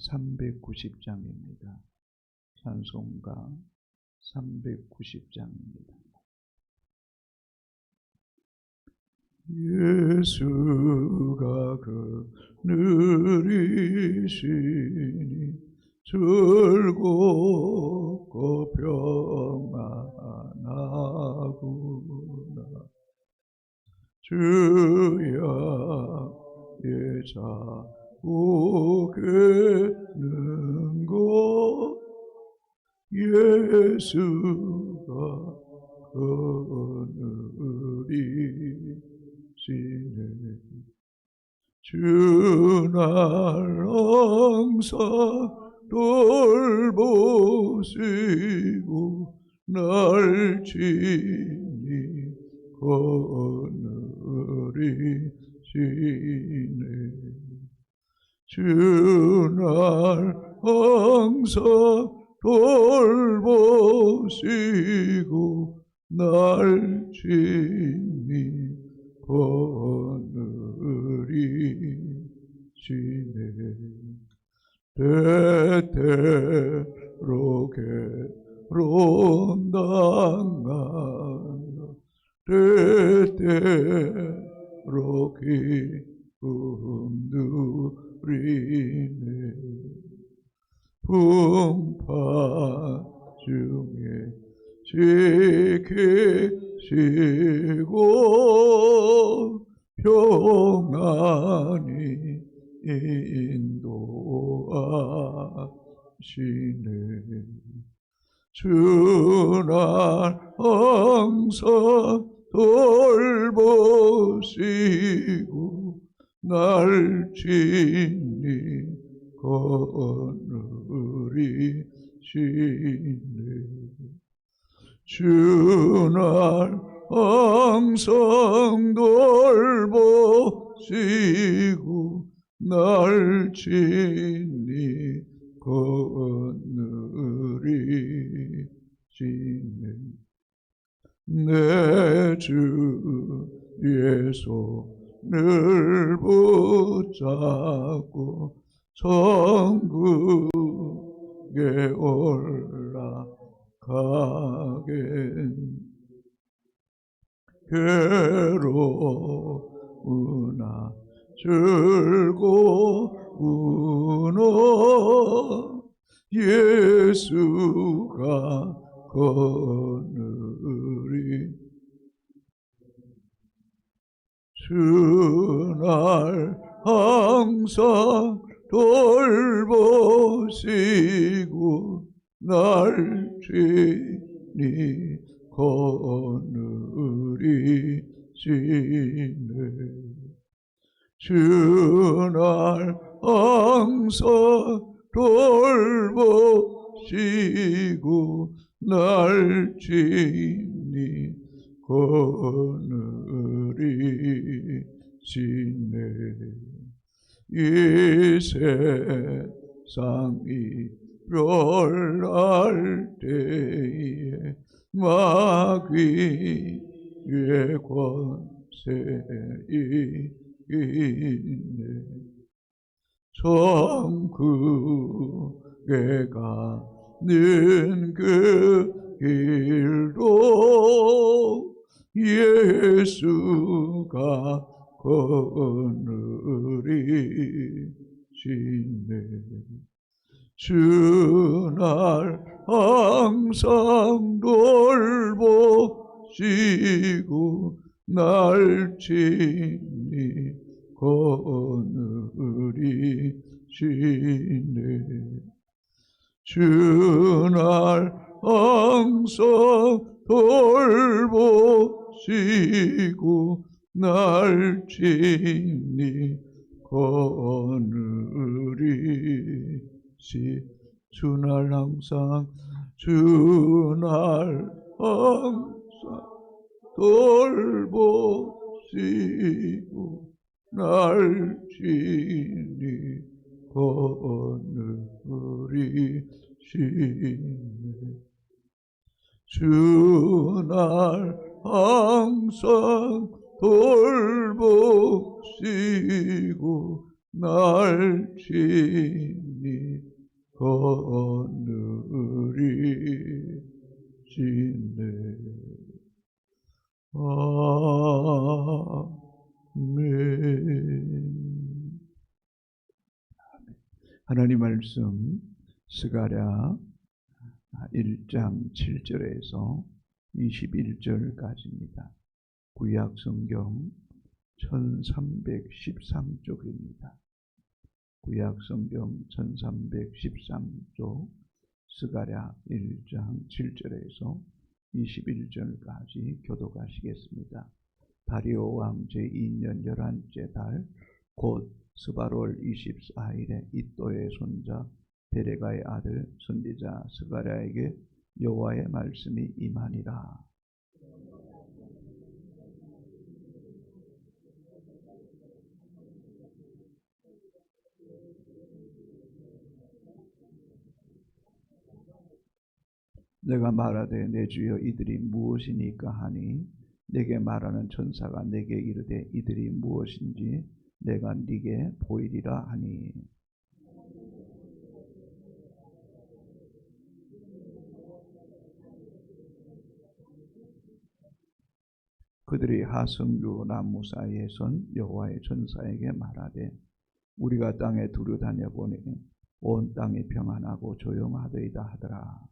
390장입니다. 찬송가 390장입니다. 예수가 그늘이시니 즐겁고 평안하구나. 주야 예자오게는 것 예수가 그늘이시네. 주날 항상 돌보시고 날 친히 거느리시네. 주날 항상 돌보시고 날 친히 거느리시네. 때때로 괴로움당하며 때때로 기쁨 누리네. 풍파 중에 지키시고 평안히 인도하시네. 주날 항상 돌보시고 날 친히 거느리시네. 주날 항상 돌보시고 날 친히 거느리시네. 내 주의 손을 붙잡고 천국에 올라가겠. 괴로우나 즐거우나 예수가 거느리. 주날 항상 돌보시고 날 친히 거느리시네. 주날 항상 돌보시고 날 친히 거느리시네. 이 세상이 멸할 때에 마귀의 권세 있네. 천국에 가는 그 길도 예수가 거느리시네. 주날 항상 돌보시고 날 친히 거느리시네. 주날 항상 돌보시고 날 친히 거느리시. 주날 항상 돌보시고 날 친히 거느리시네. 주날 항상 돌보시고 날 친히 거느리지네. 아멘. 하나님 말씀 스가랴 1장 7절에서 21절까지입니다. 구약 성경 1313쪽입니다. 구약 성경 1313쪽 스가랴 1장 7절에서 21절까지 교독하시겠습니다. 다리오 왕 제2년 11째 달 곧 스바롤 24일에 이또의 손자 베레가의 아들 선지자 스가랴에게 여호와의 말씀이 임하니라. 내가 말하되 내 주여 이들이 무엇이니까 하니 내게 말하는 천사가 내게 이르되 이들이 무엇인지 내가 네게 보이리라 하니 그들이 하성류 나무 사이에 선 여호와의 천사에게 말하되 우리가 땅에 두루 다녀보니 온 땅이 평안하고 조용하더이다 하더라.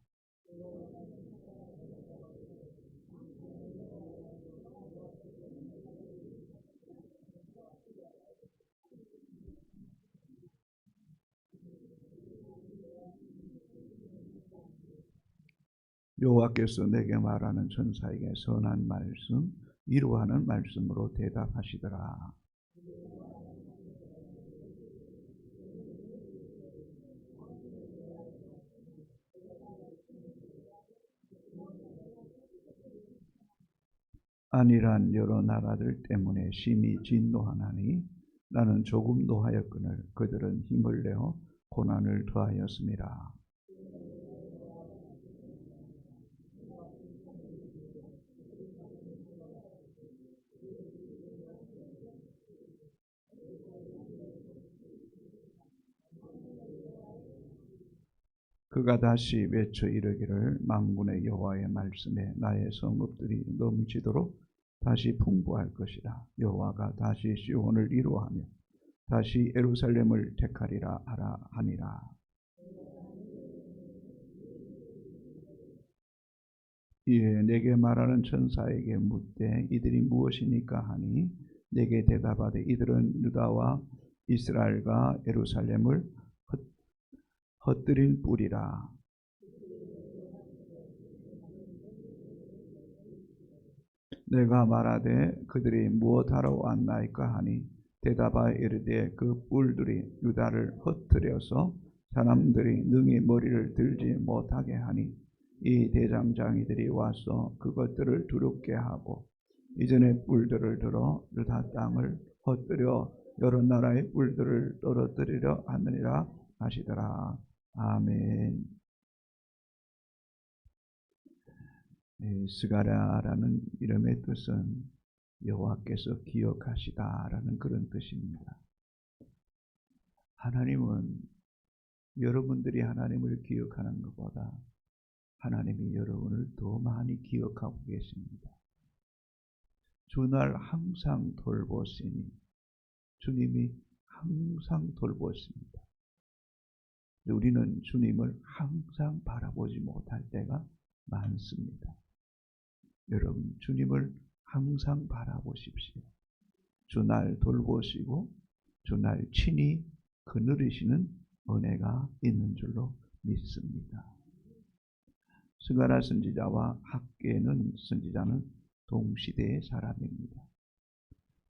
여호와께서 내게 말하는 천사에게 선한 말씀, 위로하는 말씀으로 대답하시더라. 안일한 여러 나라들 때문에 심히 진노하나니 나는 조금 노하였거늘 그들은 힘을 내어 고난을 더하였음이라. 그가 다시 외쳐 이르기를 만군의 여호와의 말씀에 나의 성읍들이 넘치도록 다시 풍부할 것이라. 여호와가 다시 시온을 이루하며 다시 예루살렘을 택하리라 하라 하니라. 이에 내게 말하는 천사에게 묻되 이들이 무엇이니까 하니 내게 대답하되 이들은 유다와 이스라엘과 예루살렘을 헛들인 뿔이라. 내가 말하되 그들이 무엇하러 왔나이까 하니 대답하여 이르되 그 뿔들이 유다를 흩뜨려서 사람들이 능히 머리를 들지 못하게 하니 이 대장장이들이 와서 그것들을 두렵게 하고 이전에 뿔들을 들어 유다 땅을 흩뜨려 여러 나라의 뿔들을 떨어뜨리려 하느니라 하시더라. 아멘. 스가랴라는 이름의 뜻은 여호와께서 기억하시다라는 그런 뜻입니다. 하나님은 여러분들이 하나님을 기억하는 것보다 하나님이 여러분을 더 많이 기억하고 계십니다. 주날 항상 돌보시니 주님이 항상 돌보십니다. 우리는 주님을 항상 바라보지 못할 때가 많습니다. 여러분 주님을 항상 바라보십시오. 주날 돌보시고 주날 친히 거느리시는 은혜가 있는 줄로 믿습니다. 스가랴 선지자와 학개는 선지자는 동시대의 사람입니다.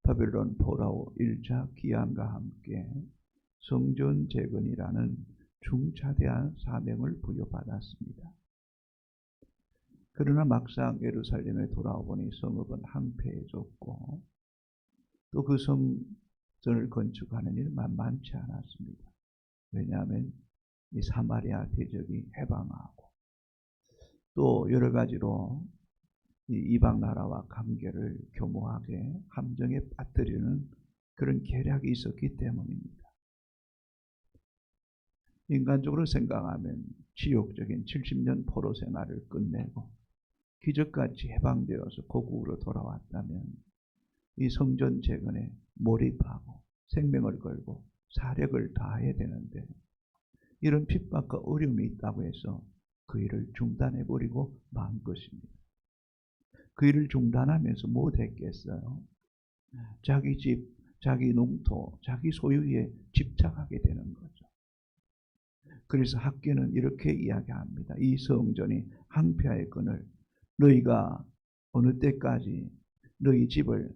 바벨론 포로 1차 기한과 함께 성전 재건이라는 중차대한 사명을 부여받았습니다. 그러나 막상 예루살렘에 돌아오보니 성읍은 황폐해졌고 또 그 성전을 건축하는 일은 만만치 않았습니다. 왜냐하면 이 사마리아 대적이 해방하고 또 여러 가지로 이 이방 나라와 관계를 교묘하게 함정에 빠뜨리는 그런 계략이 있었기 때문입니다. 인간적으로 생각하면 지옥적인 70년 포로 생활을 끝내고 기적같이 해방되어서 고국으로 돌아왔다면 이 성전 재건에 몰입하고 생명을 걸고 사력을 다해야 되는데, 이런 핍박과 어려움이 있다고 해서 그 일을 중단해버리고 만 것입니다. 그 일을 중단하면서 못했겠어요? 자기 집, 자기 농토, 자기 소유에 집착하게 되는 거죠. 그래서 학계는 이렇게 이야기합니다. 이 성전이 항폐하의 끈을, 너희가 어느 때까지 너희 집을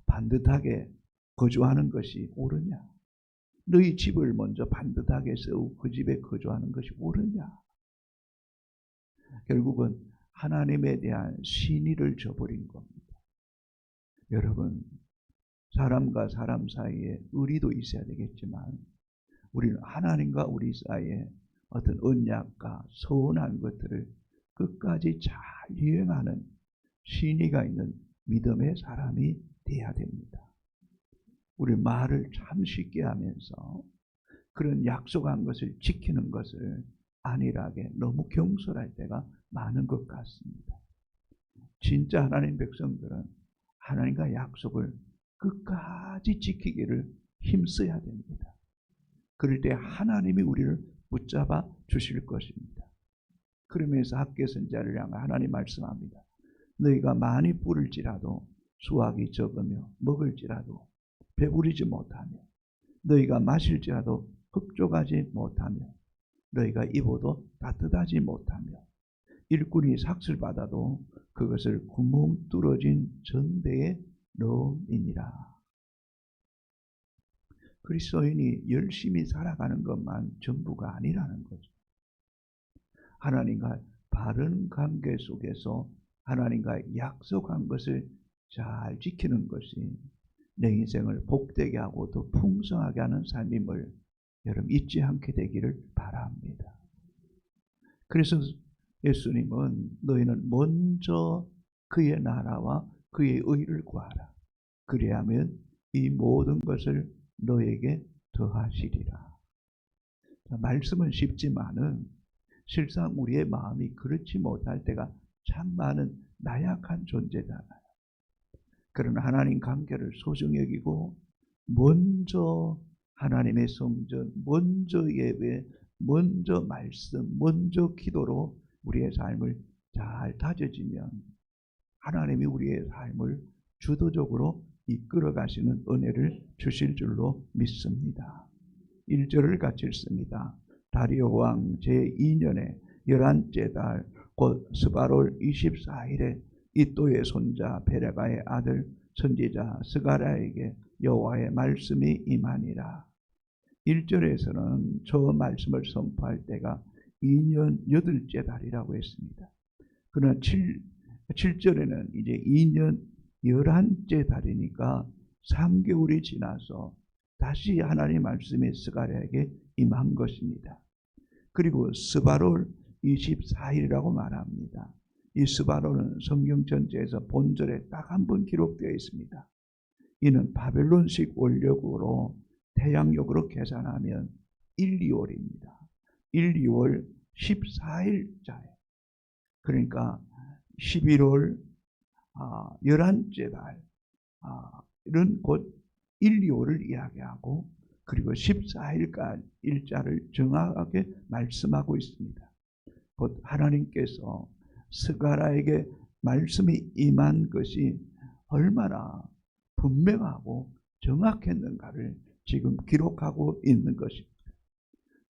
반듯하게 거주하는 것이 옳으냐? 너희 집을 먼저 반듯하게 세우고 그 집에 거주하는 것이 옳으냐? 결국은 하나님에 대한 신의를 저버린 겁니다. 여러분, 사람과 사람 사이에 의리도 있어야 되겠지만 우리는 하나님과 우리 사이에 어떤 언약과 서운한 것들을 끝까지 잘 이행하는 신의가 있는 믿음의 사람이 되어야 됩니다. 우리 말을 참 쉽게 하면서 그런 약속한 것을 지키는 것을 안일하게 너무 경솔할 때가 많은 것 같습니다. 진짜 하나님 백성들은 하나님과 약속을 끝까지 지키기를 힘써야 됩니다. 그럴 때 하나님이 우리를 붙잡아 주실 것입니다. 그러면서 학개 선지자를 향해 하나님 말씀합니다. 너희가 많이 뿌릴지라도 수확이 적으며 먹을지라도 배부르지 못하며 너희가 마실지라도 흡족하지 못하며 너희가 입어도 따뜻하지 못하며 일꾼이 삭슬 받아도 그것을 구멍 뚫어진 전대에 넣음이니라. 그리스도인이 열심히 살아가는 것만 전부가 아니라는 거죠. 하나님과 바른 관계 속에서 하나님과 약속한 것을 잘 지키는 것이 내 인생을 복되게 하고 더 풍성하게 하는 삶임을 여러분 잊지 않게 되기를 바랍니다. 그래서 예수님은 너희는 먼저 그의 나라와 그의 의를 구하라. 그리하면 이 모든 것을 너에게 더하시리라. 말씀은 쉽지만은 실상 우리의 마음이 그렇지 못할 때가 참 많은 나약한 존재잖아요. 그러나 하나님 관계를 소중히 여기고 먼저 하나님의 성전, 먼저 예배, 먼저 말씀, 먼저 기도로 우리의 삶을 잘 다져지면 하나님이 우리의 삶을 주도적으로 이끌어 가시는 은혜를 주실 줄로 믿습니다. 1절을 같이 읽습니다. 다리오 왕 제2년에 11째 달 곧 스바롤 24일에 이또의 손자 베레가의 아들 선지자 스가랴에게 여호와의 말씀이 임하니라. 1절에서는 저 말씀을 선포할 때가 2년 8째 달이라고 했습니다. 그러나 7절에는 이제 2년 11째 달이니까 3개월이 지나서 다시 하나님의 말씀이 스가랴에게 임한 것입니다. 그리고 스바롤 24일이라고 말합니다. 이 스바롤은 성경 전체에서 본절에 딱 한 번 기록되어 있습니다. 이는 바벨론식 원력으로 태양력으로 계산하면 1, 2월입니다. 1, 2월 14일자예요. 그러니까 11월 11째 달 이런 곧 1, 2월을 이야기하고 그리고 14일까지 일자를 정확하게 말씀하고 있습니다. 곧 하나님께서 스가랴에게 말씀이 임한 것이 얼마나 분명하고 정확했는가를 지금 기록하고 있는 것입니다.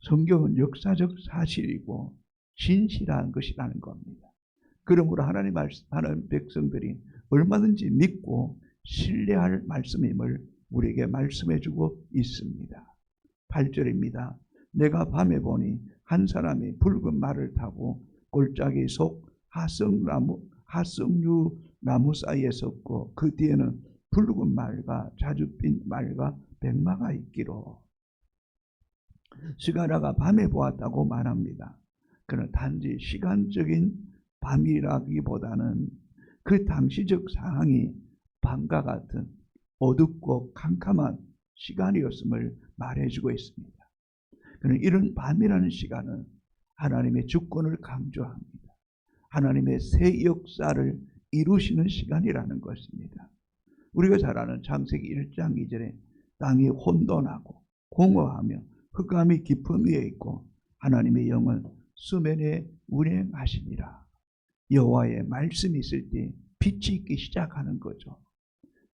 성경은 역사적 사실이고 진실한 것이라는 겁니다. 그러므로 하나님 말씀하는 백성들이 얼마든지 믿고 신뢰할 말씀임을 우리에게 말씀해주고 있습니다. 8절입니다. 내가 밤에 보니 한 사람이 붉은 말을 타고 골짜기 속 하석류 나무 사이에 섰고 그 뒤에는 붉은 말과 자줏빛 말과 백마가 있기로. 스가랴가 밤에 보았다고 말합니다. 그는 단지 시간적인 밤이라기보다는 그 당시적 상황이 밤과 같은 어둡고 캄캄한 시간이었음을 말해주고 있습니다. 그는 이런 밤이라는 시간은 하나님의 주권을 강조합니다. 하나님의 새 역사를 이루시는 시간이라는 것입니다. 우리가 잘 아는 창세기 1장 2절에 땅이 혼돈하고 공허하며 흑암이 깊음 위에 있고 하나님의 영은 수면에 운행하시니라. 여호와의 말씀이 있을 때 빛이 있기 시작하는 거죠.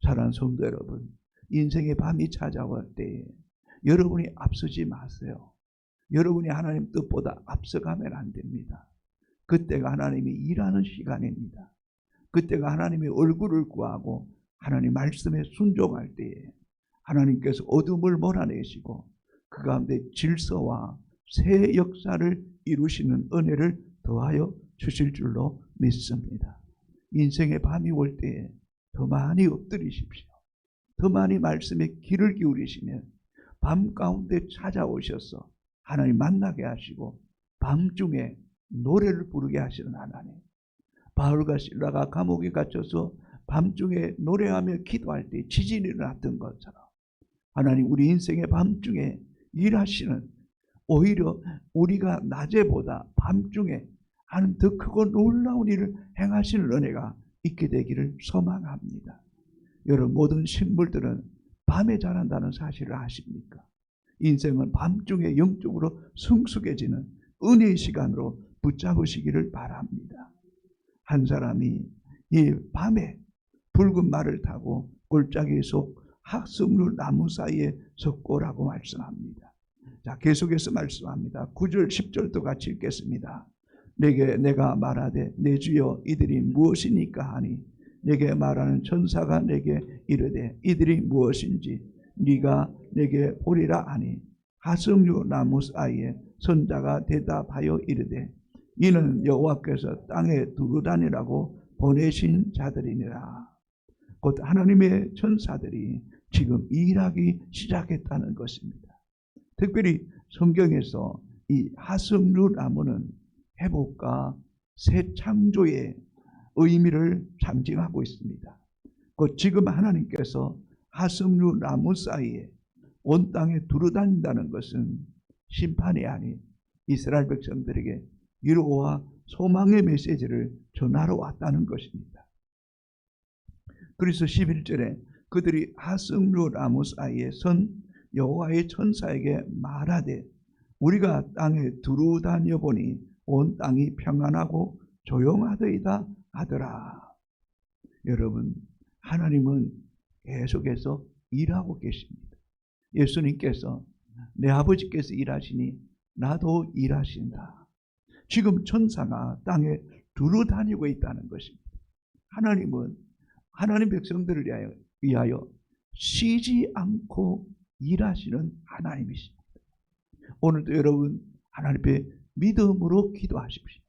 사랑하는 성도 여러분, 인생의 밤이 찾아올 때 여러분이 앞서지 마세요. 여러분이 하나님 뜻보다 앞서가면 안 됩니다. 그때가 하나님이 일하는 시간입니다. 그때가 하나님의 얼굴을 구하고 하나님 말씀에 순종할 때에 하나님께서 어둠을 몰아내시고 그 가운데 질서와 새 역사를 이루시는 은혜를 더하여 주실 줄로 믿습니다. 인생의 밤이 올 때에 더 많이 엎드리십시오. 더 많이 말씀에 귀를 기울이시면 밤 가운데 찾아오셔서 하나님 만나게 하시고 밤중에 노래를 부르게 하시는 하나님. 바울과 실라가 감옥에 갇혀서 밤중에 노래하며 기도할 때 지진이 일어났던 것처럼 하나님 우리 인생의 밤중에 일하시는, 오히려 우리가 낮에보다 밤중에 하나님 더 크고 놀라운 일을 행하시는 은혜가 있게 되기를 소망합니다. 여러분, 모든 식물들은 밤에 자란다는 사실을 아십니까? 인생은 밤중에 영적으로 성숙해지는 은혜의 시간으로 붙잡으시기를 바랍니다. 한 사람이 이 밤에 붉은 말을 타고 골짜기 속 학석류 나무 사이에 섰고라고 말씀합니다. 자, 계속해서 말씀합니다. 9절 10절도 같이 읽겠습니다. 내가 말하되 내 주여 이들이 무엇이니까 하니 내게 말하는 천사가 내게 이르되 이들이 무엇인지 네가 내게 보리라 하니 하석류 나무 사이에 선자가 대답하여 이르되 이는 여호와께서 땅에 두루 다니라고 보내신 자들이니라. 곧 하나님의 천사들이 지금 일하기 시작했다는 것입니다. 특별히 성경에서 이 하석류 나무는 회복과 새 창조의 의미를 상징하고 있습니다. 곧 지금 하나님께서 하석류 나무 사이에 온 땅에 두루 다닌다는 것은 심판이 아닌 이스라엘 백성들에게 위로와 소망의 메시지를 전하러 왔다는 것입니다. 그래서 11절에 그들이 하석류 나무 사이에 선 여호와의 천사에게 말하되 우리가 땅에 두루 다녀보니 온 땅이 평안하고 조용하더이다 하더라. 여러분, 하나님은 계속해서 일하고 계십니다. 예수님께서 내 아버지께서 일하시니 나도 일하신다. 지금 천사가 땅에 두루 다니고 있다는 것입니다. 하나님은 하나님 백성들을 위하여 쉬지 않고 일하시는 하나님이십니다. 오늘도 여러분 하나님 앞에 믿음으로 기도하십시오.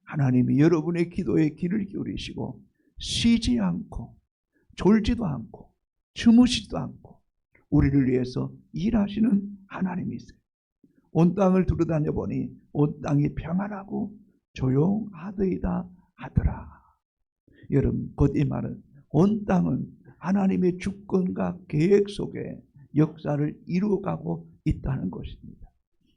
하나님이 여러분의 기도에 귀를 기울이시고 쉬지 않고 졸지도 않고 주무시지도 않고 우리를 위해서 일하시는 하나님이세요. 온 땅을 두루다녀 보니 온 땅이 평안하고 조용하더이다 하더라. 여러분, 곧 이 말은 온 땅은 하나님의 주권과 계획 속에 역사를 이루어가고 있다는 것입니다.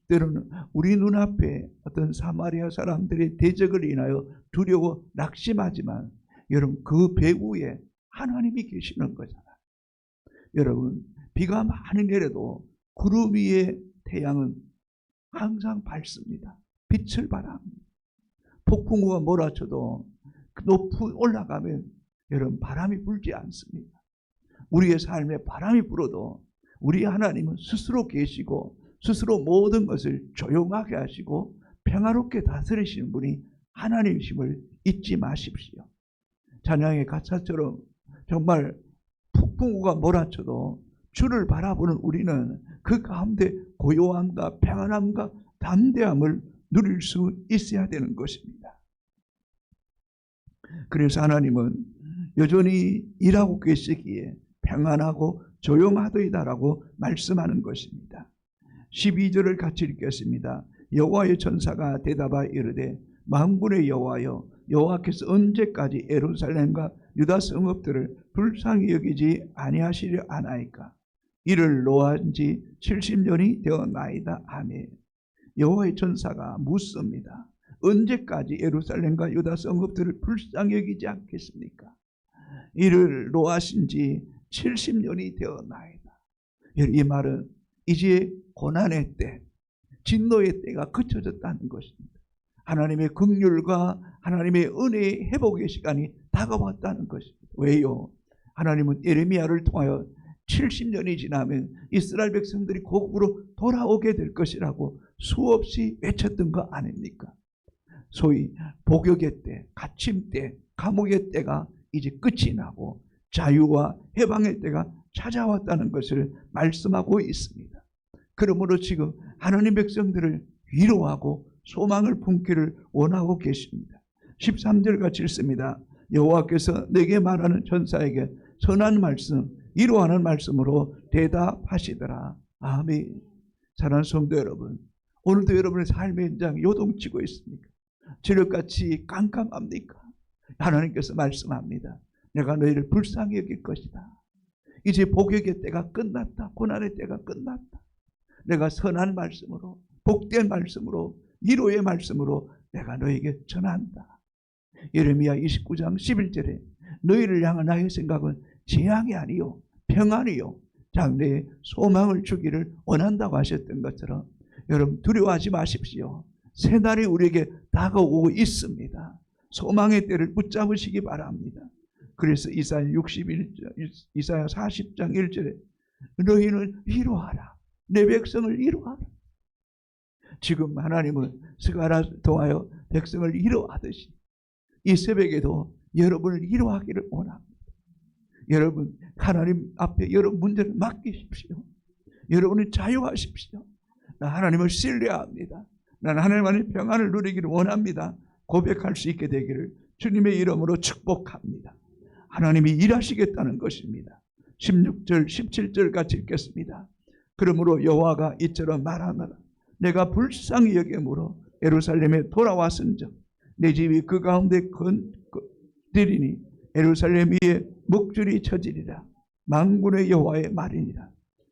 때로는 우리 눈앞에 어떤 사마리아 사람들의 대적을 인하여 두려워 낙심하지만 여러분, 그 배후에 하나님이 계시는 거잖아요. 여러분, 비가 많이 내려도 구름 위에 태양은 항상 밝습니다. 빛을 발합니다. 폭풍우가 몰아쳐도 높이 올라가면 여러분 바람이 불지 않습니다. 우리의 삶에 바람이 불어도 우리 하나님은 스스로 계시고 스스로 모든 것을 조용하게 하시고 평화롭게 다스리시는 분이 하나님이심을 잊지 마십시오. 찬양의 가사처럼 정말 폭풍우가 몰아쳐도 주를 바라보는 우리는 그 가운데 고요함과 평안함과 담대함을 누릴 수 있어야 되는 것입니다. 그래서 하나님은 여전히 일하고 계시기에 평안하고 조용하더이다라고 말씀하는 것입니다. 12절을 같이 읽겠습니다. 여호와의 천사가 대답하여 이르되 만군의 여호와여, 여호와께서 언제까지 예루살렘과 유다 성읍들을 불쌍히 여기지 아니하시려 하나이까? 이를 노한 지 70년이 되었나이다. 아멘. 여호와의 천사가 묻습니다. 언제까지 예루살렘과 유다 성읍들을 불쌍히 여기지 않겠습니까? 이를 노하신 지 70년이 되었나이다. 이 말은 이제 고난의 때, 진노의 때가 그쳐졌다는 것입니다. 하나님의 긍휼과 하나님의 은혜의 회복의 시간이 다가왔다는 것입니다. 왜요? 하나님은 예레미야를 통하여 70년이 지나면 이스라엘 백성들이 고국으로 돌아오게 될 것이라고 수없이 외쳤던 거 아닙니까? 소위 복역의 때, 갇힘 때, 감옥의 때가 이제 끝이 나고 자유와 해방의 때가 찾아왔다는 것을 말씀하고 있습니다. 그러므로 지금 하나님 백성들을 위로하고 소망을 품기를 원하고 계십니다. 13절 같이 읽습니다. 여호와께서 내게 말하는 천사에게 선한 말씀, 위로하는 말씀으로 대답하시더라. 아멘. 사랑하는 성도 여러분, 오늘도 여러분의 삶의 현장 요동치고 있습니까? 저녁같이 깜깜합니까? 하나님께서 말씀합니다. 내가 너희를 불쌍히 여길 것이다. 이제 복역의 때가 끝났다. 고난의 때가 끝났다. 내가 선한 말씀으로, 복된 말씀으로, 위로의 말씀으로 내가 너에게 전한다. 예레미야 29장 11절에 너희를 향한 나의 생각은 재앙이 아니요 평안이요 장래에 소망을 주기를 원한다고 하셨던 것처럼 여러분 두려워하지 마십시오. 새날이 우리에게 다가오고 있습니다. 소망의 때를 붙잡으시기 바랍니다. 그래서 이사야 40장 1절에 너희는 위로하라. 내 백성을 위로하라. 지금 하나님은 스가랴를 통하여 백성을 위로하듯이 이 새벽에도 여러분을 위로하기를 원합니다. 여러분 하나님 앞에 여러분 문제를 맡기십시오. 여러분은 자유하십시오. 나 하나님을 신뢰합니다. 나는 하나님의 평안을 누리기를 원합니다. 고백할 수 있게 되기를 주님의 이름으로 축복합니다. 하나님이 일하시겠다는 것입니다. 16절 17절 같이 읽겠습니다. 그러므로 여호와가 이처럼 말하노라. 내가 불쌍히 여김으로 예루살렘에 돌아왔은즉 내 집이 그 가운데 건드리니 예루살렘 위에 목줄이 쳐지리라. 만군의 여호와의 말이니라.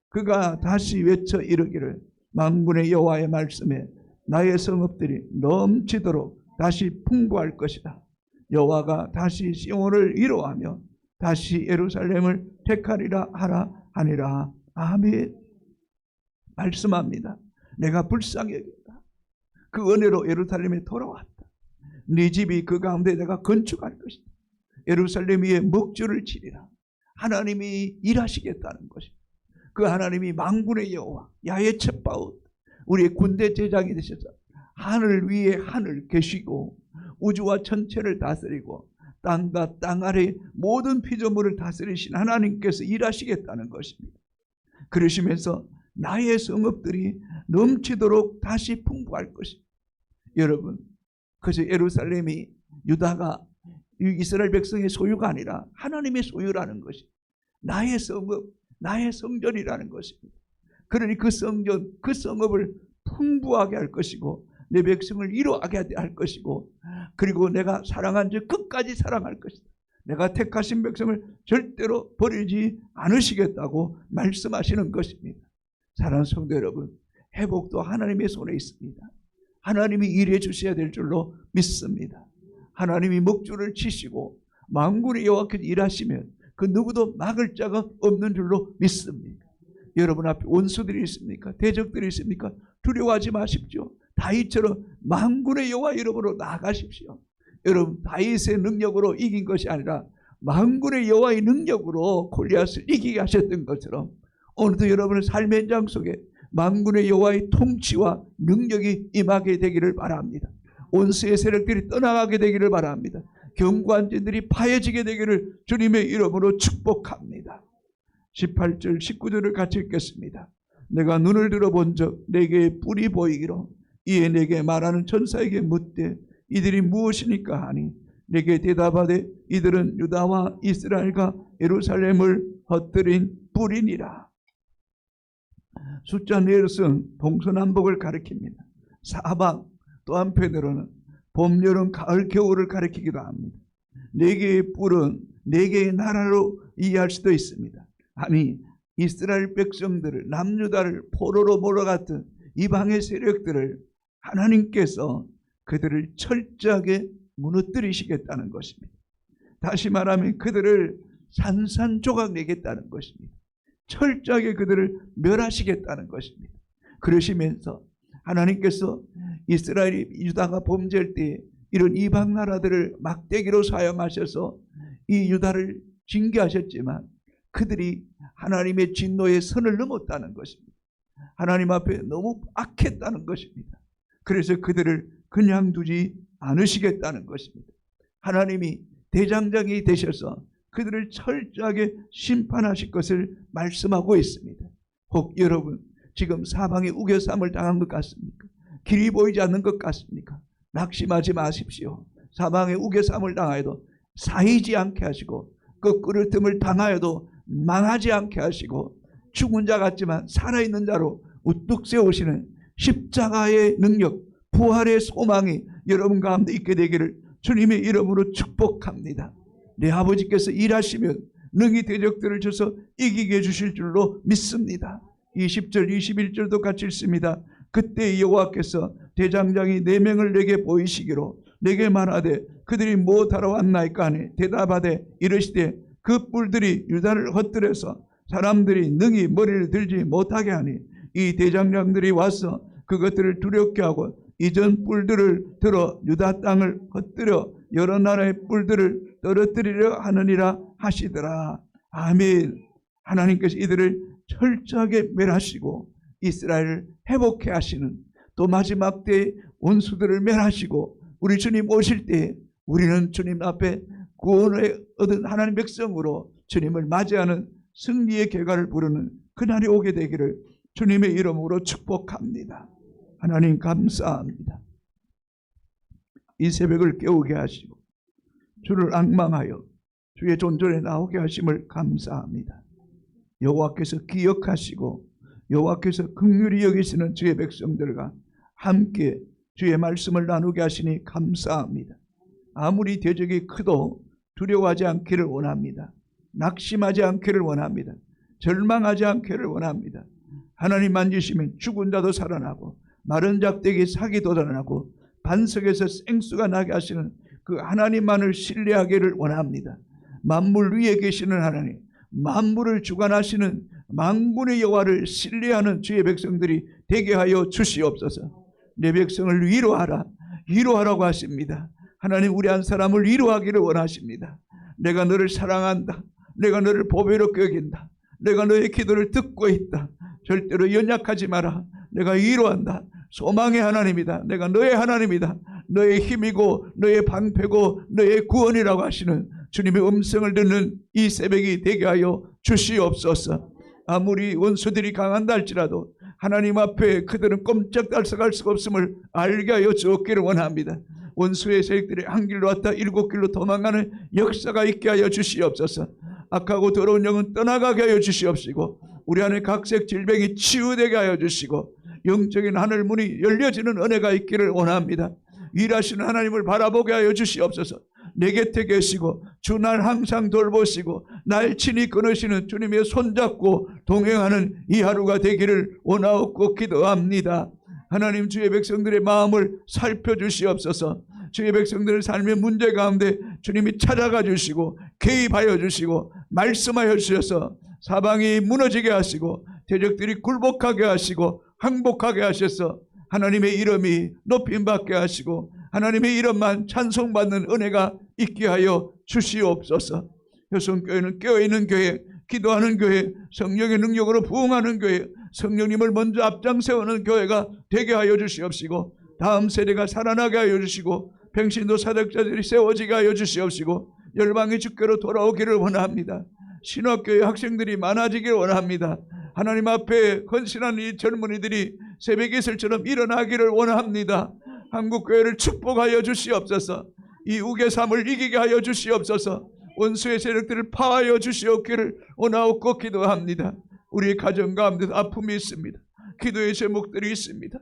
그가 다시 외쳐 이르기를 만군의 여호와의 말씀에 나의 성읍들이 넘치도록 다시 풍부할 것이다. 여호와가 다시 시온을 위로하며 다시 예루살렘을 택하리라 하라 하니라. 아멘. 말씀합니다. 내가 불쌍히 여겼다. 그 은혜로 예루살렘에 돌아왔다. 네 집이 그 가운데 내가 건축할 것이다. 예루살렘 위에 먹줄을 치리라. 하나님이 일하시겠다는 것입니다. 그 하나님이 만군의 여호와 야훼 쳇바옷 우리의 군대 제장이 되셔서 하늘 위에 하늘 계시고 우주와 전체를 다스리고 땅과 땅 아래 모든 피조물을 다스리신 하나님께서 일하시겠다는 것입니다. 그러시면서 나의 성읍들이 넘치도록 다시 풍부할 것입니다. 여러분, 그저 예루살렘이 유다가 이스라엘 백성의 소유가 아니라 하나님의 소유라는 것이 나의 성읍, 나의 성전이라는 것입니다. 그러니 그 성전, 그 성읍을 풍부하게 할 것이고 내 백성을 위로하게 할 것이고 그리고 내가 사랑한 즉 끝까지 사랑할 것이다. 내가 택하신 백성을 절대로 버리지 않으시겠다고 말씀하시는 것입니다. 사랑하는 성도 여러분, 회복도 하나님의 손에 있습니다. 하나님이 일해 주셔야 될 줄로 믿습니다. 하나님이 먹줄을 치시고 만군의 여호와께서 일하시면 그 누구도 막을 자가 없는 줄로 믿습니다. 여러분 앞에 원수들이 있습니까? 대적들이 있습니까? 두려워하지 마십시오. 다윗처럼 만군의 여호와 이름으로 나아가십시오. 여러분 다윗의 능력으로 이긴 것이 아니라 만군의 여호와의 능력으로 골리앗을 이기게 하셨던 것처럼 오늘도 여러분의 삶의 현장 속에 만군의 여호와의 통치와 능력이 임하게 되기를 바랍니다. 원수의 세력들이 떠나가게 되기를 바랍니다. 견고한 진들이 파해지게 되기를 주님의 이름으로 축복합니다. 18절 19절을 같이 읽겠습니다. 내가 눈을 들어본 적 내게 뿔이 보이기로 이에 내게 말하는 천사에게 묻되 이들이 무엇이니까 하니 내게 대답하되 이들은 유다와 이스라엘과 예루살렘을 헛들인 뿔이니라. 숫자 4은 동서남북을 가리킵니다. 사방 또 한편으로는 봄, 여름, 가을, 겨울을 가리키기도 합니다. 4개의 뿔은 4개의 나라로 이해할 수도 있습니다. 아니 이스라엘 백성들을, 남유다를 포로로 몰아갔던 이방의 세력들을 하나님께서 그들을 철저하게 무너뜨리시겠다는 것입니다. 다시 말하면 그들을 산산조각 내겠다는 것입니다. 철저하게 그들을 멸하시겠다는 것입니다. 그러시면서 하나님께서 이스라엘이, 유다가 범죄할 때 이런 이방 나라들을 막대기로 사용하셔서 이 유다를 징계하셨지만 그들이 하나님의 진노의 선을 넘었다는 것입니다. 하나님 앞에 너무 악했다는 것입니다. 그래서 그들을 그냥 두지 않으시겠다는 것입니다. 하나님이 대장장이 되셔서 그들을 철저하게 심판하실 것을 말씀하고 있습니다. 혹 여러분 지금 사방에 우겨쌈을 당한 것 같습니까? 길이 보이지 않는 것 같습니까? 낙심하지 마십시오. 사방에 우겨쌈을 당하여도 사이지 않게 하시고, 거꾸로 틈을 당하여도 망하지 않게 하시고, 죽은 자 같지만 살아있는 자로 우뚝 세우시는 십자가의 능력, 부활의 소망이 여러분 가운데 있게 되기를 주님의 이름으로 축복합니다. 내 아버지께서 일하시면 능히 대적들을 쳐서 이기게 해주실 줄로 믿습니다. 20절 21절도 같이 읽습니다. 그때 여호와께서 대장장이 4명을 내게 보이시기로 내게 말하되 그들이 무엇하러 왔나이까 하니 대답하되 이르시되 그 뿔들이 유다를 헛들여서 사람들이 능히 머리를 들지 못하게 하니 이 대장장들이 와서 그것들을 두렵게 하고 이전 뿔들을 들어 유다 땅을 헛들여 여러 나라의 뿔들을 떨어뜨리려 하느니라 하시더라. 아멘. 하나님께서 이들을 철저하게 멸하시고 이스라엘을 회복해 하시는, 또 마지막 때에 원수들을 멸하시고 우리 주님 오실 때 우리는 주님 앞에 구원을 얻은 하나님 백성으로 주님을 맞이하는 승리의 결과를 부르는 그날이 오게 되기를 주님의 이름으로 축복합니다. 하나님 감사합니다. 이 새벽을 깨우게 하시고 주를 앙망하여 주의 존전에 나오게 하심을 감사합니다. 여호와께서 기억하시고 여호와께서 긍휼히 여기시는 주의 백성들과 함께 주의 말씀을 나누게 하시니 감사합니다. 아무리 대적이 크도 두려워하지 않기를 원합니다. 낙심하지 않기를 원합니다. 절망하지 않기를 원합니다. 하나님 만지시면 죽은 자도 살아나고 마른 작대기 사기 돋아나고 반석에서 생수가 나게 하시는 그 하나님만을 신뢰하기를 원합니다. 만물 위에 계시는 하나님, 만물을 주관하시는 만군의 여호와를 신뢰하는 주의 백성들이 되게 하여 주시옵소서. 내 백성을 위로하라, 위로하라고 하십니다. 하나님 우리 한 사람을 위로하기를 원하십니다. 내가 너를 사랑한다. 내가 너를 보배롭게 여긴다. 내가 너의 기도를 듣고 있다. 절대로 연약하지 마라. 내가 위로한다. 소망의 하나님이다. 내가 너의 하나님이다. 너의 힘이고 너의 방패고 너의 구원이라고 하시는 주님의 음성을 듣는 이 새벽이 되게 하여 주시옵소서. 아무리 원수들이 강한다 할지라도 하나님 앞에 그들은 꼼짝달싹할 수가 없음을 알게 하여 주옵기를 원합니다. 원수의 세력들이 한 길로 왔다 7길로 도망가는 역사가 있게 하여 주시옵소서. 악하고 더러운 영은 떠나가게 하여 주시옵시고 우리 안에 각색 질병이 치유되게 하여 주시고 영적인 하늘 문이 열려지는 은혜가 있기를 원합니다. 일하시는 하나님을 바라보게 하여 주시옵소서. 내 곁에 계시고 주 날 항상 돌보시고 날 친히 끊으시는 주님의 손잡고 동행하는 이 하루가 되기를 원하옵고 기도합니다. 하나님 주의 백성들의 마음을 살펴주시옵소서. 주의 백성들의 삶의 문제 가운데 주님이 찾아가 주시고 개입하여 주시고 말씀하여 주셔서 사방이 무너지게 하시고 대적들이 굴복하게 하시고 항복하게 하셔서 하나님의 이름이 높임받게 하시고 하나님의 이름만 찬송받는 은혜가 있게 하여 주시옵소서. 효성교회는 깨어있는 교회, 기도하는 교회, 성령의 능력으로 부흥하는 교회, 성령님을 먼저 앞장 세우는 교회가 되게 하여 주시옵시고 다음 세대가 살아나게 하여 주시고 평신도 사역자들이 세워지게 하여 주시옵시고 열방이 주께로 돌아오기를 원합니다. 신학교의 학생들이 많아지기를 원합니다. 하나님 앞에 헌신한 이 젊은이들이 새벽 이슬처럼 일어나기를 원합니다. 한국교회를 축복하여 주시옵소서. 이 우겨삼을 이기게 하여 주시옵소서. 원수의 세력들을 파하여 주시옵기를 원하옵고 기도합니다. 우리 가정 가운데 아픔이 있습니다. 기도의 제목들이 있습니다.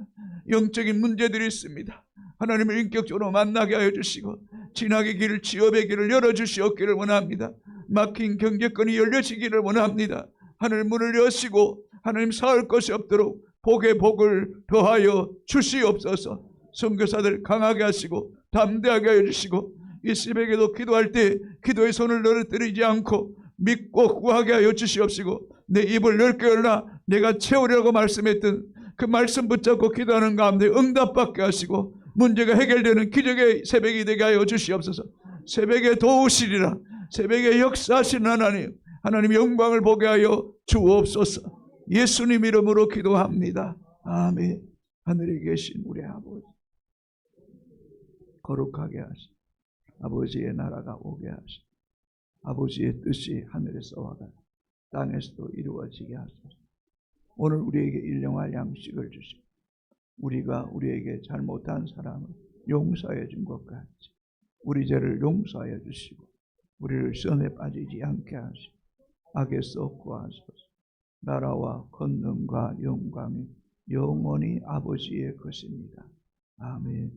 영적인 문제들이 있습니다. 하나님을 인격적으로 만나게 하여 주시고 진학의 길을, 취업의 길을 열어주시옵기를 원합니다. 막힌 경제권이 열려지기를 원합니다. 하늘 문을 여시고 하나님 사할 것이 없도록 복에 복을 더하여 주시옵소서. 선교사들 강하게 하시고 담대하게 해주시고 이 새벽에도 기도할 때 기도의 손을 늘어뜨리지 않고 믿고 구하게 하여 주시옵시고 내 입을 넓게 열라 내가 채우려고 말씀했던 그 말씀 붙잡고 기도하는 가운데 응답받게 하시고 문제가 해결되는 기적의 새벽이 되게 하여 주시옵소서. 새벽에 도우시리라. 새벽에 역사하시는 하나님 영광을 보게 하여 주옵소서. 예수님 이름으로 기도합니다. 아멘. 하늘에 계신 우리 아버지 거룩하게 하시고 아버지의 나라가 오게 하시고 아버지의 뜻이 하늘에서와 같이 땅에서도 이루어지게 하소서. 오늘 우리에게 일용할 양식을 주시고 우리가 우리에게 잘못한 사람을 용서해 준 것 같이 우리 죄를 용서하여 주시고 우리를 시험에 빠지지 않게 하시고 악에서 구하소서. 나라와 권능과 영광이 영원히 아버지의 것입니다. 아멘.